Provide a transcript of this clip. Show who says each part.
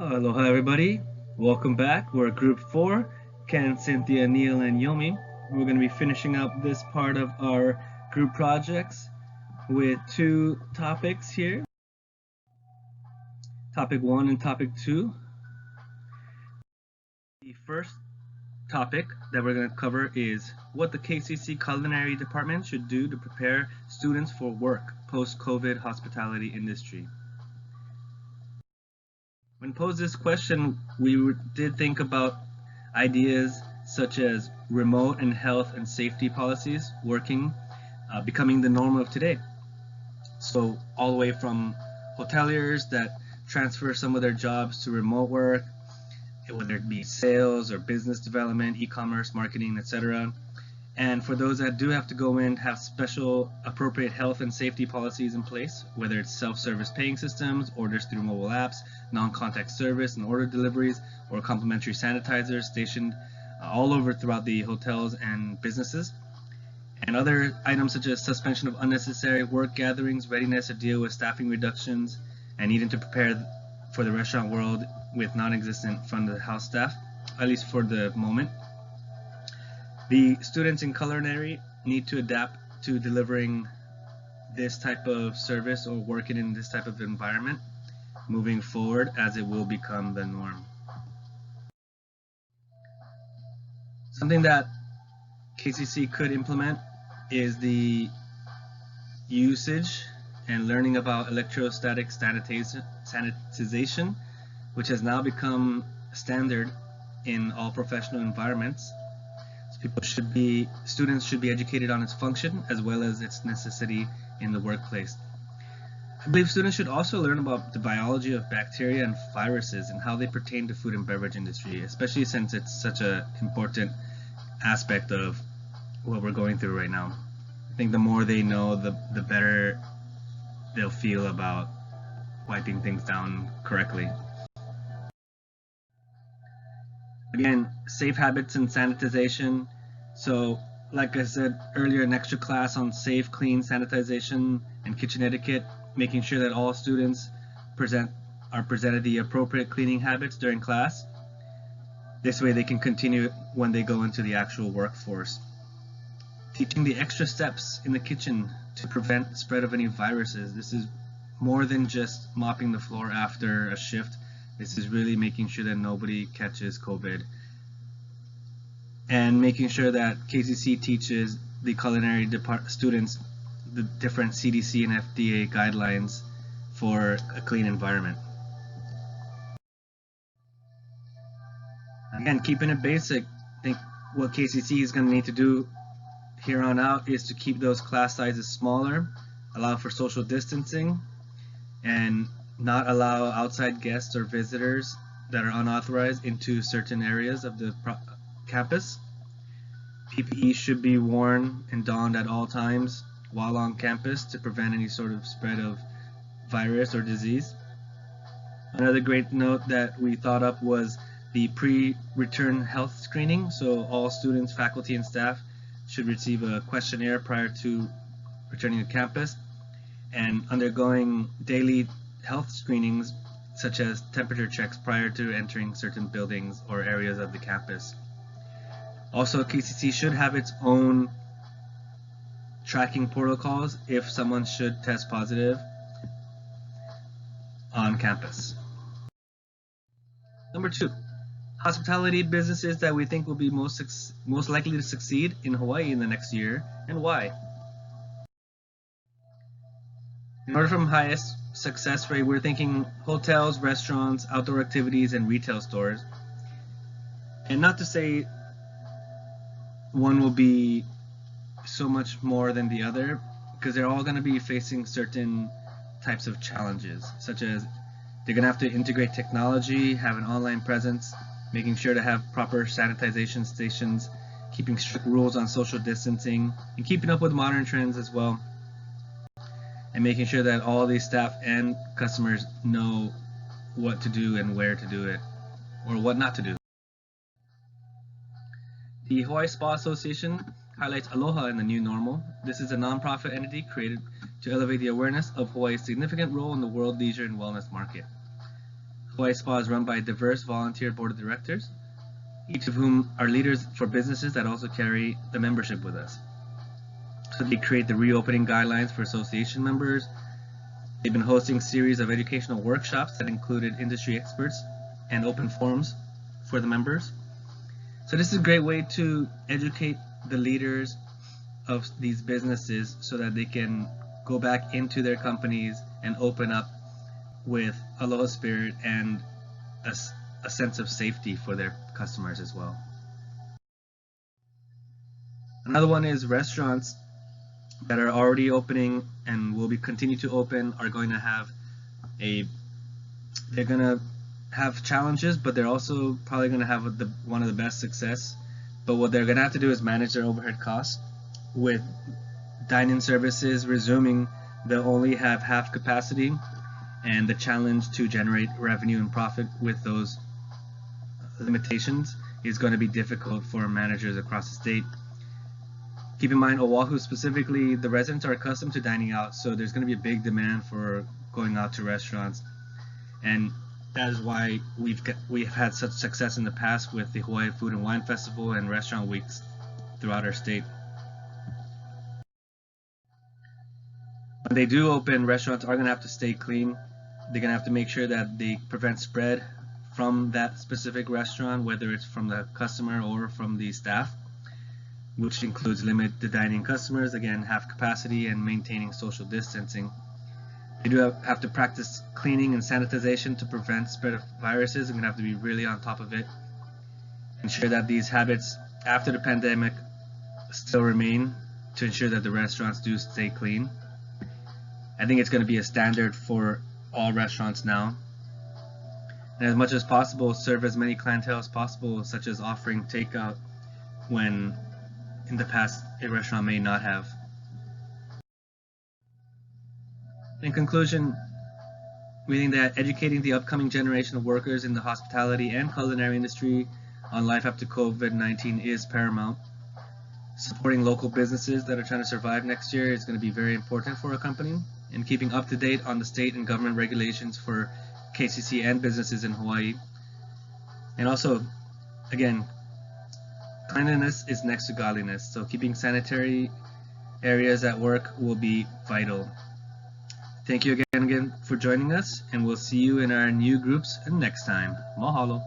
Speaker 1: Aloha everybody, welcome back. We're group 4, Ken, Cynthia, Neil, and Yomi. We're going to be finishing up this part of our group projects with two topics here. Topic 1 and Topic 2. The first topic that we're going to cover is what the KCC Culinary Department should do to prepare students for work post-COVID hospitality industry. When posed this question, we did think about ideas such as remote and health and safety policies becoming the norm of today. So all the way from hoteliers that transfer some of their jobs to remote work, whether it be sales or business development, e-commerce, marketing, etc. And for those that do have to go in, have special appropriate health and safety policies in place, whether it's self-service paying systems, orders through mobile apps, non-contact service and order deliveries, or complimentary sanitizers stationed all over throughout the hotels and businesses. And other items such as suspension of unnecessary work gatherings, readiness to deal with staffing reductions, and needing to prepare for the restaurant world with non-existent front of the house staff, at least for the moment. The students in culinary need to adapt to delivering this type of service or working in this type of environment moving forward, as it will become the norm. Something that KCC could implement is the usage and learning about electrostatic sanitization, which has now become standard in all professional environments. Students should be educated on its function as well as its necessity in the workplace. I believe students should also learn about the biology of bacteria and viruses and how they pertain to food and beverage industry, especially since it's such an important aspect of what we're going through right now. I think the more they know, the better they'll feel about wiping things down correctly. Again, safe habits and sanitization. So, like I said earlier, an extra class on safe, clean sanitization and kitchen etiquette, making sure that all students are presented the appropriate cleaning habits during class. This way they can continue when they go into the actual workforce. Teaching the extra steps in the kitchen to prevent spread of any viruses. This is more than just mopping the floor after a shift. This is really making sure that nobody catches COVID, and making sure that KCC teaches the culinary students the different CDC and FDA guidelines for a clean environment. Again, keeping it basic, I think what KCC is going to need to do here on out is to keep those class sizes smaller, allow for social distancing, and not allow outside guests or visitors that are unauthorized into certain areas of the campus. PPE should be worn and donned at all times while on campus to prevent any sort of spread of virus or disease. Another great note that we thought up was the pre-return health screening. So all students, faculty, and staff should receive a questionnaire prior to returning to campus and undergoing daily health screenings such as temperature checks prior to entering certain buildings or areas of the campus. Also, KCC should have its own tracking protocols if someone should test positive on campus. Number 2, hospitality businesses that we think will be most likely to succeed in Hawaii in the next year, and why. In order from highest success rate, we're thinking hotels, restaurants, outdoor activities, and retail stores. And not to say one will be so much more than the other, because they're all going to be facing certain types of challenges, such as they're going to have to integrate technology, have an online presence, making sure to have proper sanitization stations, keeping strict rules on social distancing, and keeping up with modern trends as well, and making sure that all these staff and customers know what to do and where to do it, or what not to do. The Hawaii Spa Association highlights Aloha in the new normal. This is a nonprofit entity created to elevate the awareness of Hawaii's significant role in the world leisure and wellness market. Hawaii Spa is run by a diverse volunteer board of directors, each of whom are leaders for businesses that also carry the membership with us. So they create the reopening guidelines for association members. They've been hosting a series of educational workshops that included industry experts and open forums for the members. So this is a great way to educate the leaders of these businesses so that they can go back into their companies and open up with a low spirit and a sense of safety for their customers as well. Another one is restaurants that are already opening and will be continue to open are going to have they're going to have challenges, but they're also probably going to have one of the best success. But what they're going to have to do is manage their overhead costs. With dine-in services resuming, they'll only have half capacity, and the challenge to generate revenue and profit with those limitations is going to be difficult for managers across the state. Keep in mind, Oahu specifically, the residents are accustomed to dining out, so there's going to be a big demand for going out to restaurants, and that is why we've had such success in the past with the Hawaii Food and Wine Festival and restaurant weeks throughout our state. When they do open, restaurants are going to have to stay clean. They're going to have to make sure that they prevent spread from that specific restaurant, whether it's from the customer or from the staff, which includes limit the dining customers, again, half capacity, and maintaining social distancing. They do have to practice cleaning and sanitization to prevent spread of viruses. They're going to have to be really on top of it. Ensure that these habits after the pandemic still remain to ensure that the restaurants do stay clean. I think it's going to be a standard for all restaurants now. And as much as possible, serve as many clientele as possible, such as offering takeout when in the past a restaurant may not have. In conclusion, we think that educating the upcoming generation of workers in the hospitality and culinary industry on life after COVID-19 is paramount. Supporting local businesses that are trying to survive next year is going to be very important for a company, and keeping up to date on the state and government regulations for KCC and businesses in Hawaii. And also, again, cleanliness is next to godliness, so keeping sanitary areas at work will be vital. Thank you again for joining us, and we'll see you in our new groups next time. Mahalo.